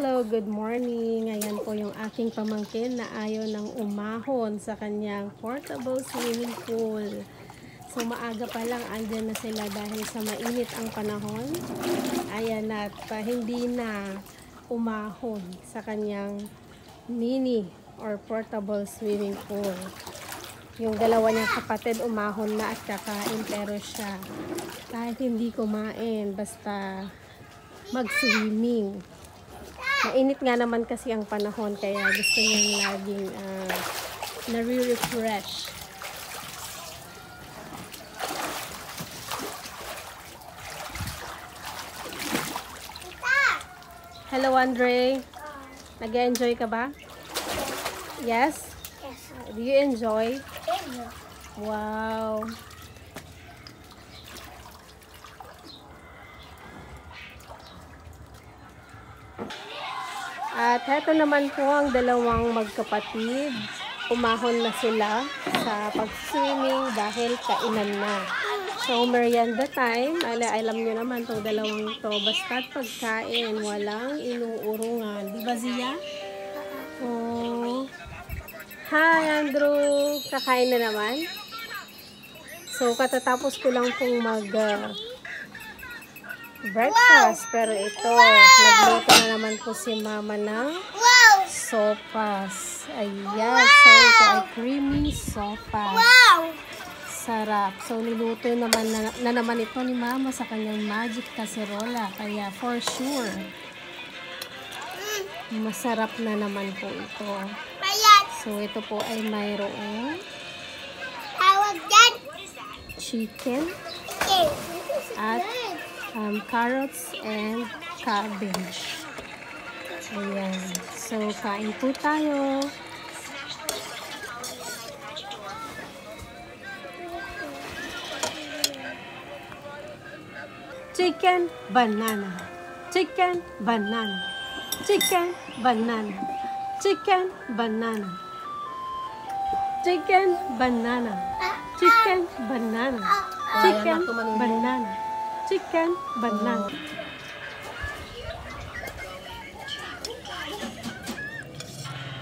Hello, good morning. Ayan po yung aking pamangkin na ayaw ng umahon sa kanyang portable swimming pool. So maaga pa lang andyan na sila dahil sa mainit ang panahon. Ayan at hindi na umahon sa kanyang mini or portable swimming pool. Yung dalawa niyang kapatid umahon na at kakain, pero siya kahit hindi kumain basta mag-swimming. Mainit nga naman kasi ang panahon kaya gusto niyang laging nare-refresh. Hello, Andre. Nag-enjoy ka ba? Yes? Yes. Do you enjoy? Yes. Wow. At heto naman po ang dalawang magkapatid. Umahon na sila sa pag-swimming dahil kainan na. So, merienda time. Alam nyo naman itong dalawang to. Basta't pagkain, walang inuurungan. Di ba, Zia? Oh. Hi, Andrew. Kakain na naman. So, katatapos ko lang pong breakfast. Pero ito, nagluto na naman po si Mama ng sopas. Ayan. So, ito ay creamy sopas. Wow! Sarap. So, niluto naman na naman ito ni Mama sa kanyang magic cacerola. Kaya, for sure, masarap na naman po ito. So, ito po ay mayroong chicken at carrots and cabbage. Ayan. So, kain po tayo. Chicken, banana. Chicken, banana. Chicken, banana. Chicken, banana. Chicken, banana. Chicken, banana. Chicken, banana. Chicken, banana.